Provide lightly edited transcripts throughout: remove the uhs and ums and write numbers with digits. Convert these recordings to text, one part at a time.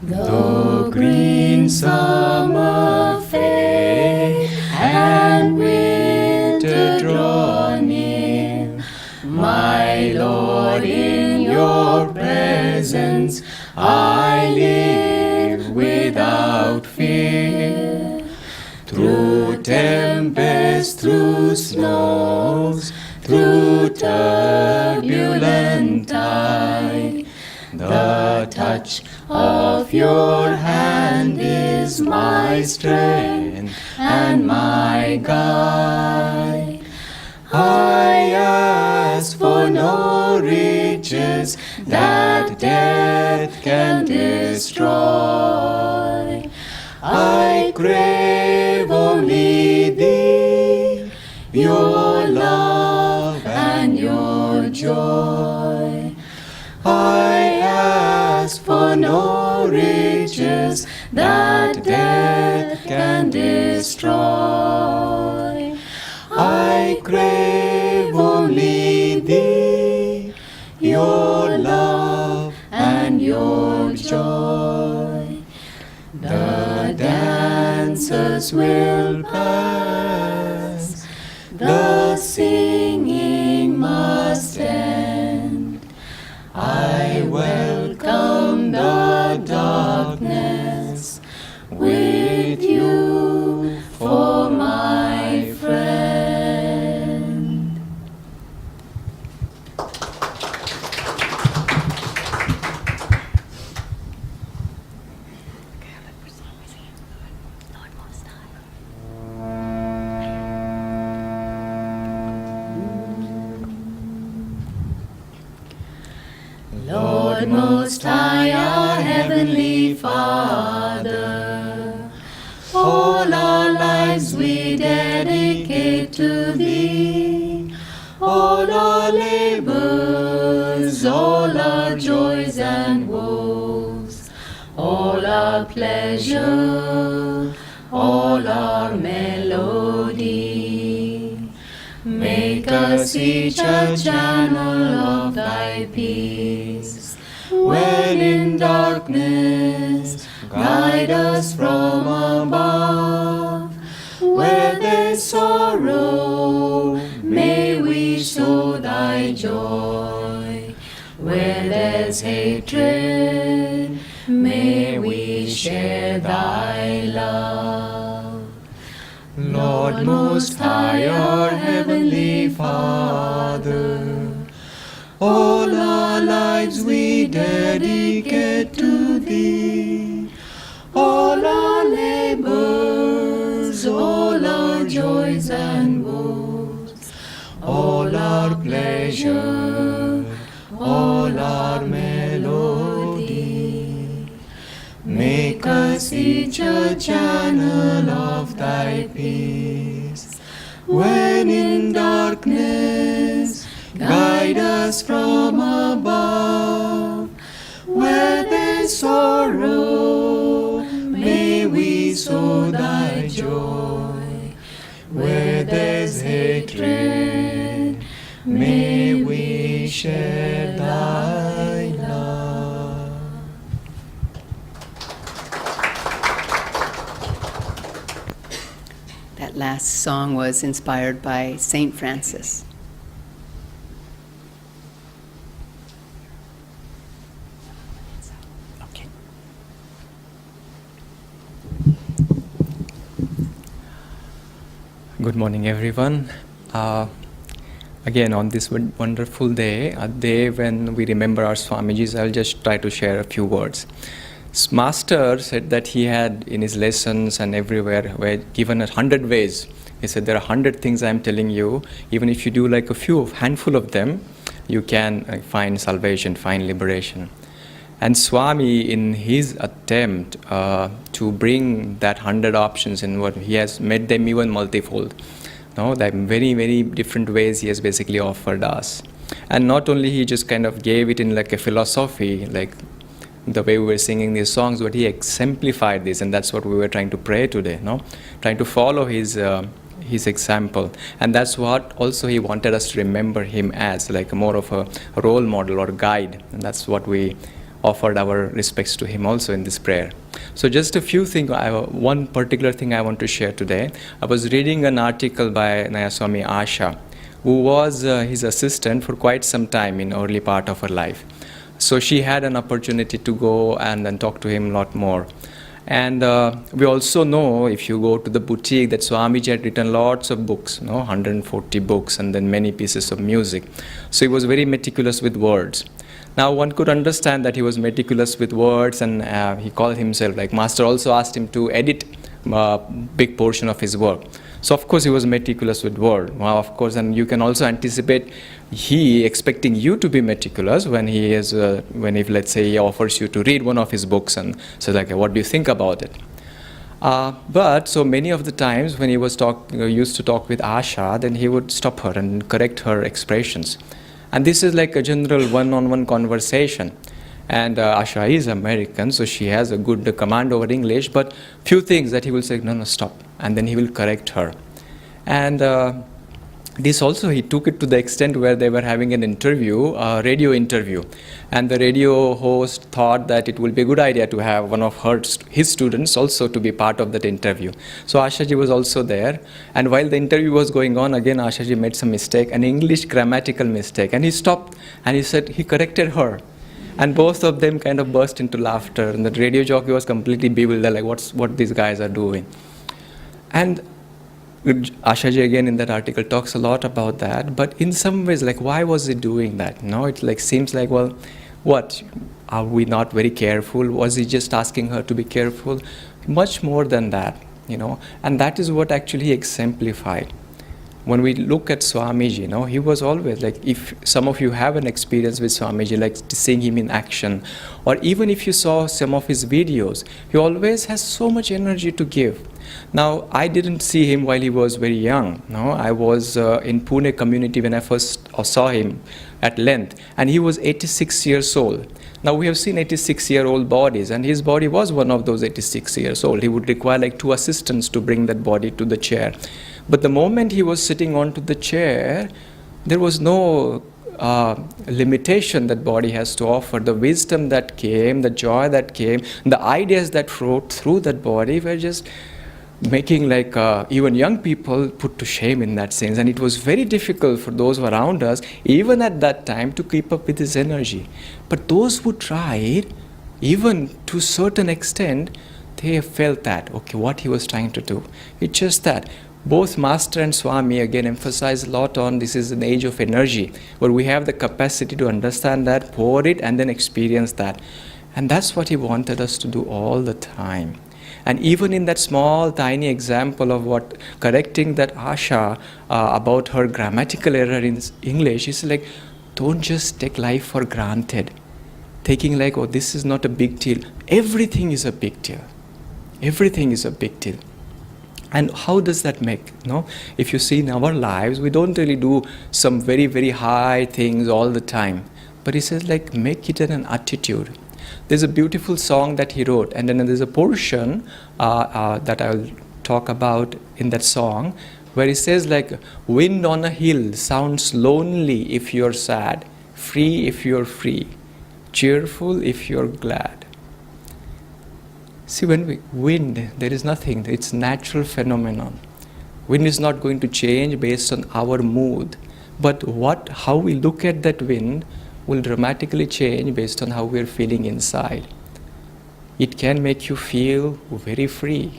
The green summer fade and winter draw near. My Lord, in your presence I live without fear. Through tempests, through snows, through turbulent tide, the touch of your hand is my strength and my guide. I ask for no riches that death can destroy. I crave only thee, your love and your joy. I ask for no riches that death can destroy. I crave only thee, your love and your joy. The dancers will pass, the singing must end. I welcome the darkness with you for my friend. Lord Most High, our Heavenly Father, all our lives we dedicate to Thee. All our labors, all our joys and woes, all our pleasure, all our melody. Make us each a channel of Thy peace. When in darkness, guide us from above. Where there's sorrow, may we sow Thy joy. Where there's hatred, may we share Thy love. Lord Most High, our Heavenly Father, all our lives we dedicate to Thee. All our labors, all our joys and woes, all our pleasure, all our melody. Make us each a channel of Thy peace. When in darkness, guide us from above. Where there's sorrow, may we sow Thy joy. Where there's hatred, may we share Thy love. That last song was inspired by Saint Francis. Okay. Good morning, everyone. Again, on this wonderful day, a day when we remember our Swamijis, I'll just try to share a few words. Master said that he had in his lessons and everywhere were given 100 ways. He said there are 100 things I'm telling you. Even if you do like a handful of them, you can find salvation, find liberation. And Swami, in his attempt to bring that 100 options in what he has made them even multifold. No, that very, very different ways he has basically offered us. And not only he just kind of gave it in like a philosophy, like the way we were singing these songs, but he exemplified this, and that's what we were trying to pray today, no? Trying to follow his example. And that's what also he wanted us to remember him as, like more of a role model or guide. And that's what we offered our respects to him also in this prayer. So just a few things, one particular thing I want to share today. I was reading an article by Swami Asha, who was his assistant for quite some time in early part of her life. So she had an opportunity to go and then talk to him a lot more. And we also know, if you go to the boutique, that Swamiji had written lots of books, 140 books, and then many pieces of music. So he was very meticulous with words. Now one could understand that he was meticulous with words, and he called himself, like Master also asked him to edit a big portion of his work. So of course he was meticulous with word. Well, of course, and you can also anticipate he expecting you to be meticulous when he is, if let's say he offers you to read one of his books and says like, what do you think about it? But so many of the times when he was used to talk with Asha, then he would stop her and correct her expressions. And this is like a general one-on-one conversation. And Asha is American, so she has a good command over English, but few things that he will say, no, stop. And then he will correct her. And this also, he took it to the extent where they were having an interview, a radio interview. And the radio host thought that it would be a good idea to have one of his students also to be part of that interview. So Ashaji was also there. And while the interview was going on, again Ashaji made some mistake, an English grammatical mistake. And he stopped and he said, he corrected her. And both of them kind of burst into laughter. And the radio jockey was completely bewildered, like what these guys are doing. And Ashaji again in that article talks a lot about that, but in some ways, like, why was he doing that? No, it like seems like, well, what? Are we not very careful? Was he just asking her to be careful? Much more than that, and that is what actually he exemplified. When we look at Swamiji, he was always like, if some of you have an experience with Swamiji, like seeing him in action, or even if you saw some of his videos, he always has so much energy to give. Now, I didn't see him while he was very young. No, I was in Pune community when I first saw him at length, and he was 86 years old. Now, we have seen 86-year-old bodies, and his body was one of those 86 years old. He would require like 2 assistants to bring that body to the chair. But the moment he was sitting onto the chair, there was no limitation that body has to offer. The wisdom that came, the joy that came, the ideas that flowed through that body were just making like even young people put to shame in that sense. And it was very difficult for those around us, even at that time, to keep up with his energy. But those who tried, even to a certain extent, they felt that, okay, what he was trying to do. It's just that both Master and Swami again emphasize a lot on this is an age of energy, where we have the capacity to understand that, pour it, and then experience that. And that's what he wanted us to do all the time. And even in that small, tiny example of what correcting that Asha about her grammatical error in English, is like, don't just take life for granted. Taking like, oh, this is not a big deal. Everything is a big deal. Everything is a big deal. And how does that make? If you see in our lives, we don't really do some very, very high things all the time. But he says, like, make it an attitude. There's a beautiful song that he wrote, and then there's a portion that I'll talk about in that song, where he says, like, wind on a hill sounds lonely if you're sad, free if you're free, cheerful if you're glad. See, when we wind, there is nothing. It's natural phenomenon. Wind is not going to change based on our mood, but how we look at that wind will dramatically change based on how we are feeling inside. It can make you feel very free.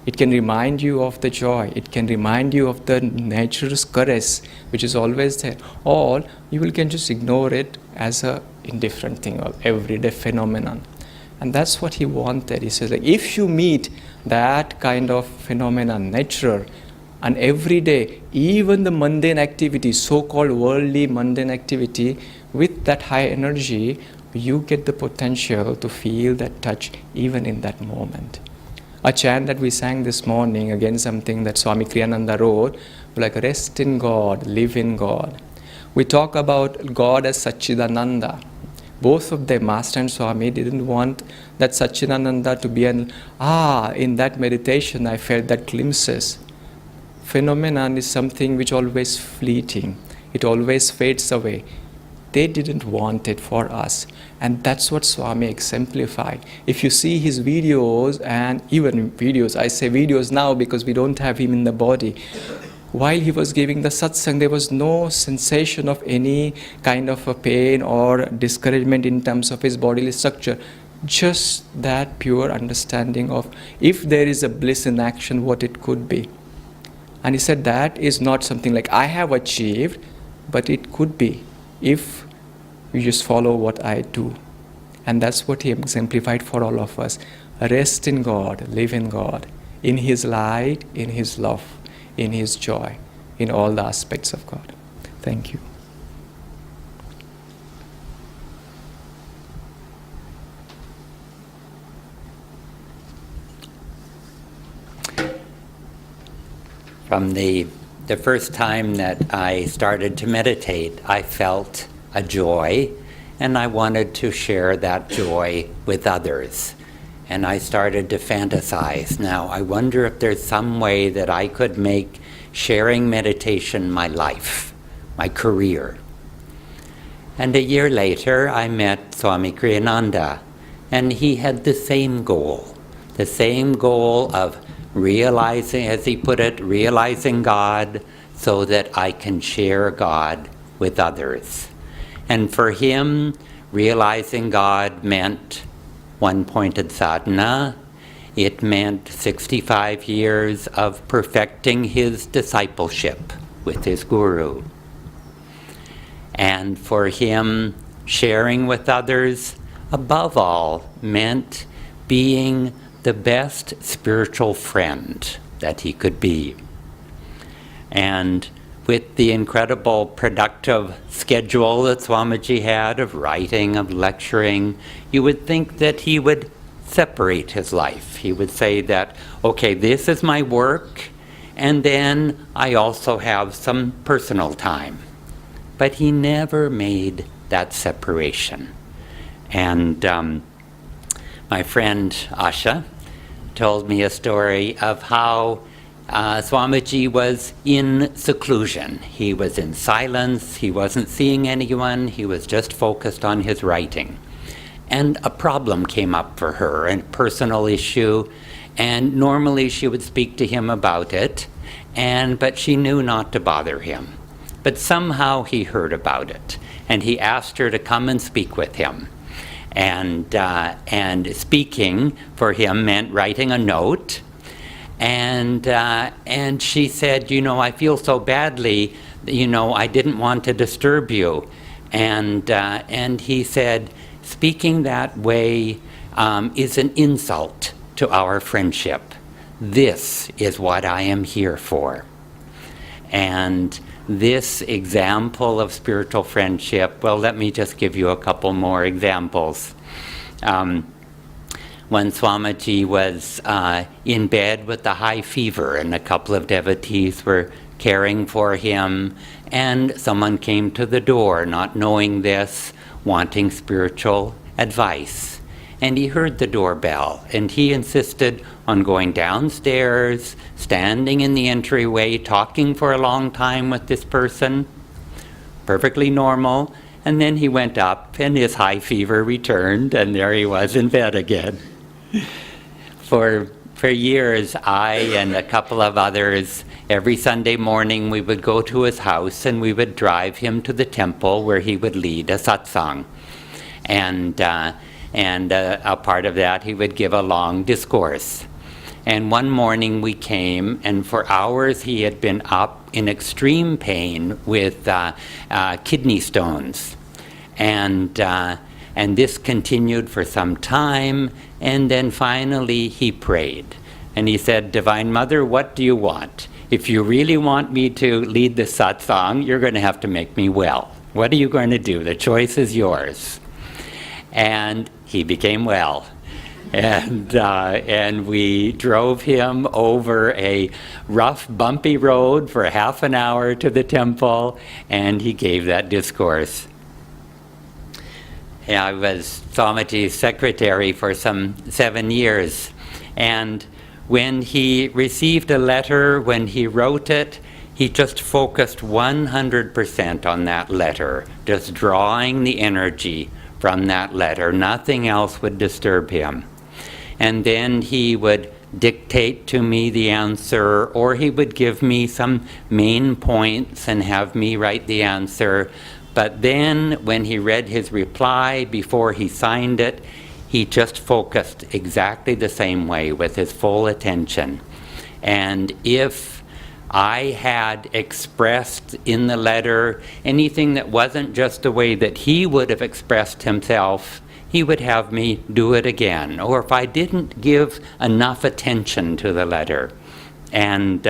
It can remind you of the joy. It can remind you of the nature's caress, which is always there. Or you can just ignore it as a indifferent thing or everyday phenomenon. And that's what he wanted. He says, like, if you meet that kind of phenomenon, nature, and every day, even the mundane activity, so-called worldly mundane activity, with that high energy, you get the potential to feel that touch even in that moment. A chant that we sang this morning, again something that Swami Kriyananda wrote, like, rest in God, live in God. We talk about God as Satchidananda. Both of them, Master and Swami, didn't want that Satchidananda to be in that meditation I felt that glimpses. Phenomenon is something which always fleeting. It always fades away. They didn't want it for us. And that's what Swami exemplified. If you see his videos, and even videos, I say videos now because we don't have him in the body. While he was giving the satsang, there was no sensation of any kind of a pain or discouragement in terms of his bodily structure. Just that pure understanding of if there is a bliss in action, what it could be. And he said that is not something like I have achieved, but it could be if you just follow what I do. And that's what he exemplified for all of us. Rest in God, live in God, in His light, in His love, in His joy, in all the aspects of God. Thank you. From the first time that I started to meditate, I felt a joy, and I wanted to share that joy with others. And I started to fantasize. Now, I wonder if there's some way that I could make sharing meditation my life, my career. And a year later, I met Swami Kriyananda, and he had the same goal of realizing, as he put it, realizing God so that I can share God with others. And for him, realizing God meant one-pointed sadhana. It meant 65 years of perfecting his discipleship with his guru. And for him, sharing with others, above all, meant being the best spiritual friend that he could be. And with the incredible productive schedule that Swamiji had of writing, of lecturing, you would think that he would separate his life. He would say that, okay, this is my work, and then I also have some personal time. But he never made that separation. And my friend Asha told me a story of how Swamiji was in seclusion. He was in silence, he wasn't seeing anyone, he was just focused on his writing. And a problem came up for her, a personal issue, and normally she would speak to him about it, but she knew not to bother him. But somehow he heard about it, and he asked her to come and speak with him. And speaking for him meant writing a note. And she said, I feel so badly, I didn't want to disturb you. And he said, speaking that way is an insult to our friendship. This is what I am here for. And this example of spiritual friendship, well, let me just give you a couple more examples. When Swamiji was in bed with a high fever, and a couple of devotees were caring for him, and someone came to the door, not knowing this, wanting spiritual advice. And he heard the doorbell, and he insisted on going downstairs, standing in the entryway, talking for a long time with this person, perfectly normal. And then he went up, and his high fever returned, and there he was in bed again. For years, I and a couple of others, every Sunday morning we would go to his house, and we would drive him to the temple where he would lead a satsang. And a part of that, he would give a long discourse. And one morning we came, and for hours he had been up in extreme pain with kidney stones. And this continued for some time, and then finally he prayed. And he said, Divine Mother, what do you want? If you really want me to lead the satsang, you're going to have to make me well. What are you going to do? The choice is yours. And he became well. And we drove him over a rough, bumpy road for half an hour to the temple, and he gave that discourse. I was Swamiji's secretary for some 7 years, and when he received a letter, when he wrote it, he just focused 100% on that letter, just drawing the energy from that letter. Nothing else would disturb him. And then he would dictate to me the answer, or he would give me some main points and have me write the answer. But then when he read his reply before he signed it, he just focused exactly the same way with his full attention. And if I had expressed in the letter anything that wasn't just the way that he would have expressed himself, he would have me do it again. Or if I didn't give enough attention to the letter. And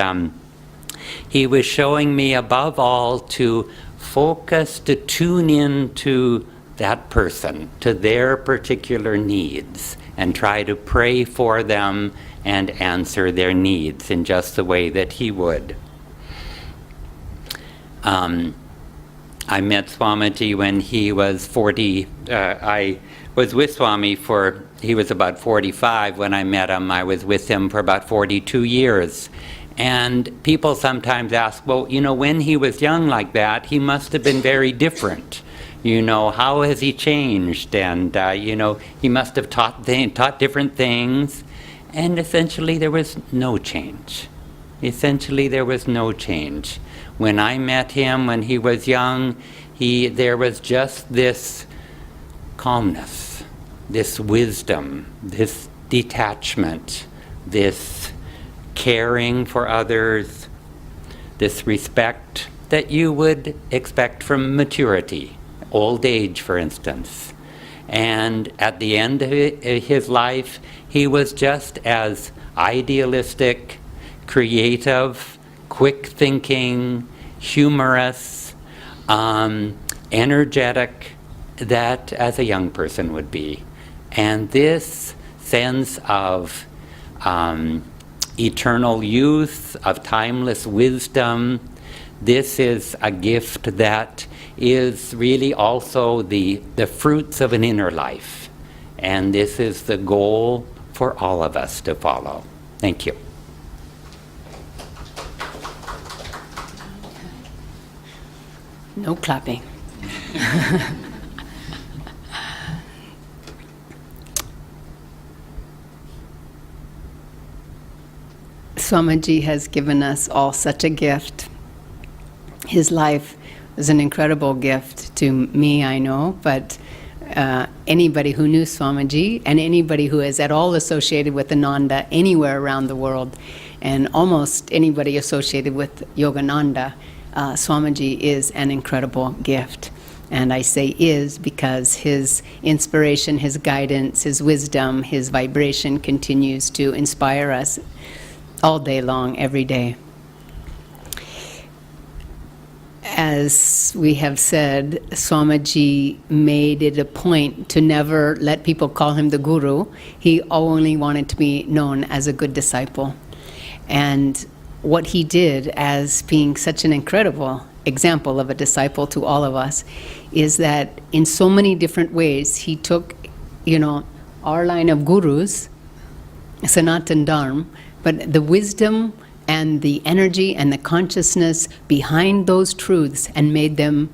he was showing me above all to focus, to tune in to that person, to their particular needs, and try to pray for them and answer their needs in just the way that he would. I met Swamiji when he was 40. I was with Swami he was about 45 when I met him. I was with him for about 42 years. And people sometimes ask, well, when he was young like that, he must have been very different. How has he changed? And, he must have taught different things. And essentially, there was no change. When I met him when he was young, there was just this calmness, this wisdom, this detachment, this caring for others, this respect that you would expect from maturity, old age, for instance. And at the end of his life, he was just as idealistic, creative, quick thinking, humorous, energetic, that as a young person would be. And this sense of eternal youth, of timeless wisdom, this is a gift that is really also the fruits of an inner life. And this is the goal for all of us to follow. Thank you. No clapping. Swamiji has given us all such a gift. His life was an incredible gift to me, I know, but anybody who knew Swamiji and anybody who is at all associated with Ananda anywhere around the world, and almost anybody associated with Yogananda, Swamiji is an incredible gift. And I say is because his inspiration, his guidance, his wisdom, his vibration continues to inspire us all day long, every day. As we have said, Swamiji made it a point to never let people call him the guru. He only wanted to be known as a good disciple. And what he did as being such an incredible example of a disciple to all of us is that in so many different ways he took, our line of gurus, Sanatan Dharma, but the wisdom and the energy and the consciousness behind those truths and made them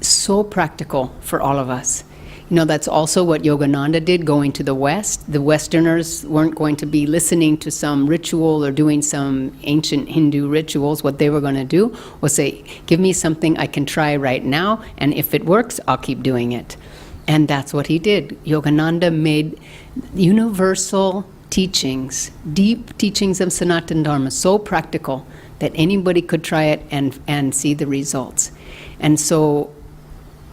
so practical for all of us. That's also what Yogananda did, going to the West. The Westerners weren't going to be listening to some ritual or doing some ancient Hindu rituals. What they were going to do was say, give me something I can try right now, and if it works, I'll keep doing it. And that's what he did. Yogananda made universal teachings, deep teachings of Sanatana Dharma, so practical that anybody could try it and see the results. And so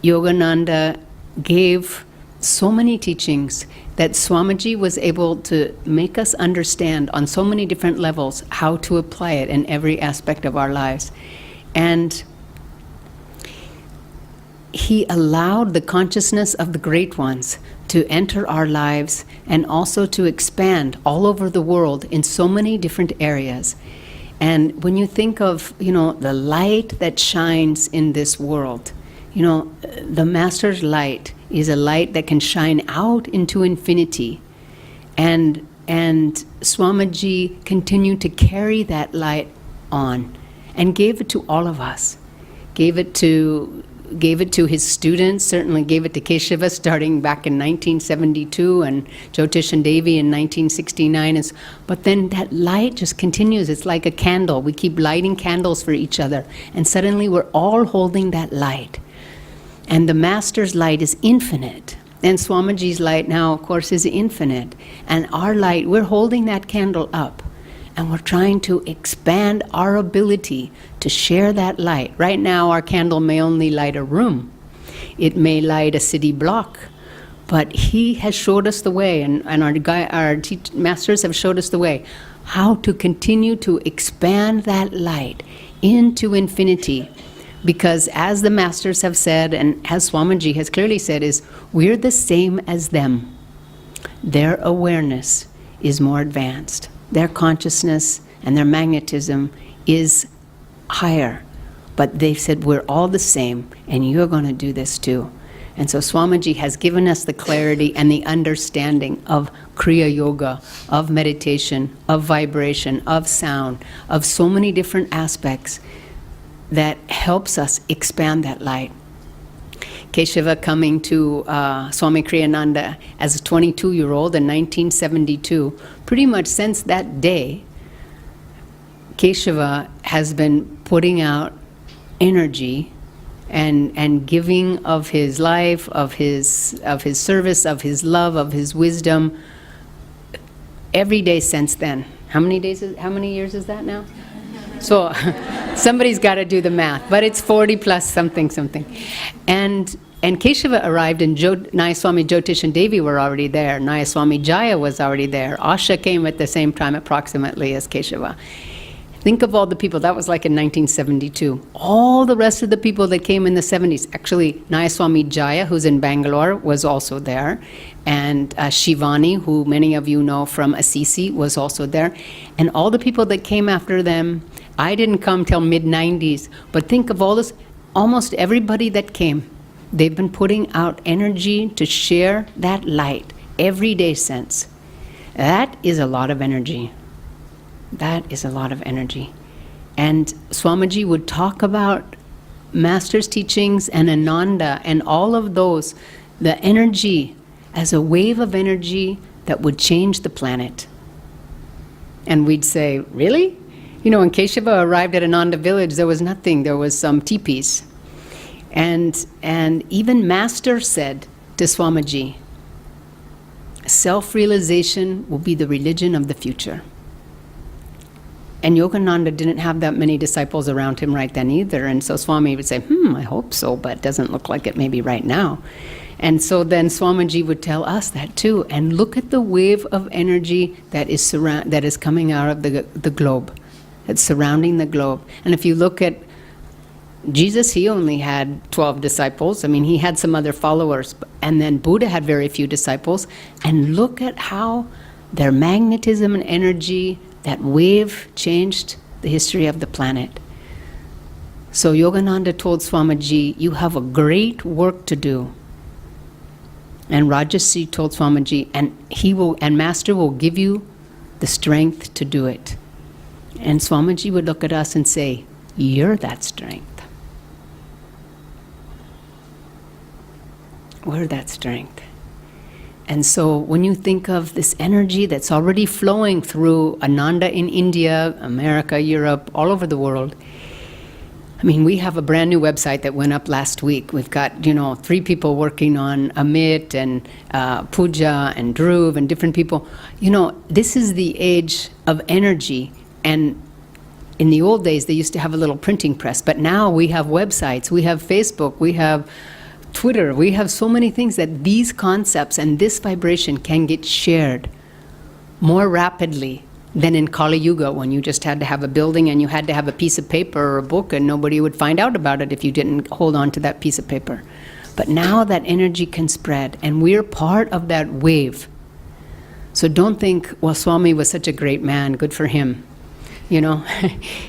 Yogananda gave so many teachings that Swamiji was able to make us understand on so many different levels how to apply it in every aspect of our lives. And he allowed the consciousness of the great ones to enter our lives and also to expand all over the world in so many different areas. And when you think of, the light that shines in this world, the Master's light is a light that can shine out into infinity. And Swamiji continued to carry that light on. and gave it to all of us. Gave it to his students, certainly gave it to Keshava starting back in 1972 and Jyotish and Devi in 1969. But then that light just continues. It's like a candle. We keep lighting candles for each other. And suddenly we're all holding that light. And the Master's light is infinite. And Swamiji's light now, of course, is infinite. And our light, we're holding that candle up. And we're trying to expand our ability to share that light. Right now, our candle may only light a room. It may light a city block. But he has showed us the way, and our masters have showed us the way, how to continue to expand that light into infinity. Because as the masters have said, and as Swamiji has clearly said, is we're the same as them. Their awareness is more advanced. Their consciousness and their magnetism is higher. But they've said, we're all the same, and you're going to do this too. And so Swamiji has given us the clarity and the understanding of Kriya Yoga, of meditation, of vibration, of sound, of so many different aspects that helps us expand that light. Keshava coming to Swami Kriyananda as a 22-year-old in 1972, pretty much since that day, Keshava has been putting out energy and giving of his life, of his service, of his love, of his wisdom, every day since then. How many years is that now? So somebody's got to do the math, but it's 40 plus something. And Keshava arrived, and Nayaswami Jyotish and Devi were already there. Nayaswami Jaya was already there. Asha came at the same time approximately as Keshava. Think of all the people. That was like in 1972. All the rest of the people that came in the 70s. Actually, Nayaswami Jaya, who's in Bangalore, was also there. And Shivani, who many of you know from Assisi, was also there. And all the people that came after them, I didn't come till mid-90s. But think of all this, almost everybody that came. They've been putting out energy to share that light every day since. That is a lot of energy. That is a lot of energy. And Swamiji would talk about Master's teachings and Ananda and all of those, the energy as a wave of energy that would change the planet. And we'd say, really? You know, when Keshava arrived at Ananda village, there was nothing. There was some teepees. And even Master said to Swamiji, self-realization will be the religion of the future. And Yogananda didn't have that many disciples around him right then either. And so Swami would say, I hope so, but it doesn't look like it maybe right now. And so then Swamiji would tell us that too. And look at the wave of energy that is coming out of the globe, that's surrounding the globe. And if you look at Jesus, he only had 12 disciples. I mean, he had some other followers. And then Buddha had very few disciples. And look at how their magnetism and energy, that wave, changed the history of the planet. So Yogananda told Swamiji, you have a great work to do. And Rajasi told Swamiji, and Master will give you the strength to do it. And Swamiji would look at us and say, you're that strength. We're that strength. And so when you think of this energy that's already flowing through Ananda in India, America, Europe, all over the world, I mean, we have a brand new website that went up last week. We've got, 3 people working on Amit and Pooja and Dhruv and different people. This is the age of energy. And in the old days, they used to have a little printing press. But now we have websites, we have Facebook, we have Twitter, we have so many things that these concepts and this vibration can get shared more rapidly than in Kali Yuga, when you just had to have a building and you had to have a piece of paper or a book and nobody would find out about it if you didn't hold on to that piece of paper. But now that energy can spread, and we're part of that wave. So don't think, well, Swami was such a great man, good for him.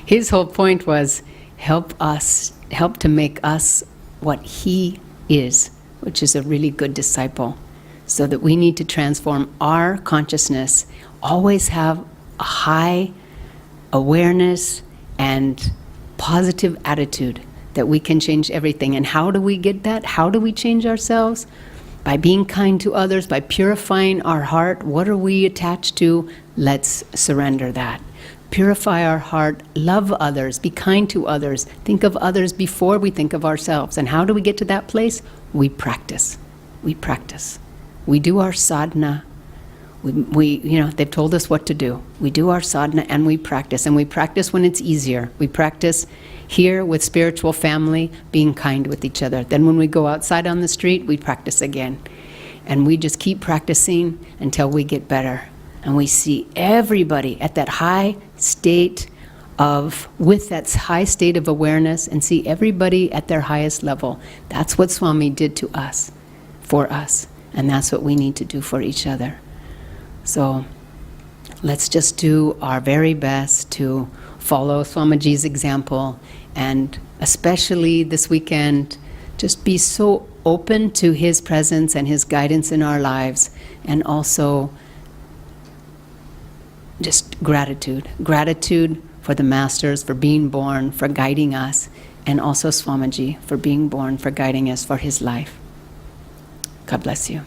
His whole point was help to make us what he is, which is a really good disciple, so that we need to transform our consciousness, always have a high awareness and positive attitude that we can change everything. And how do we get that? How do we change ourselves? By being kind to others, by purifying our heart. What are we attached to? Let's surrender that. Purify our heart, love others, be kind to others, think of others before we think of ourselves. And how do we get to that place? We practice. We practice. We do our sadhana. They've told us what to do. We do our sadhana and we practice. And we practice when it's easier. We practice here with spiritual family, being kind with each other. Then when we go outside on the street, we practice again. And we just keep practicing until we get better. And we see everybody at that high state with that high state of awareness, and see everybody at their highest level. That's what Swami did to us, for us. And that's what we need to do for each other. So let's just do our very best to follow Swamiji's example, and especially this weekend, just be so open to his presence and his guidance in our lives, and also just gratitude. Gratitude for the masters, for being born, for guiding us, and also Swamiji for being born, for guiding us for his life. God bless you.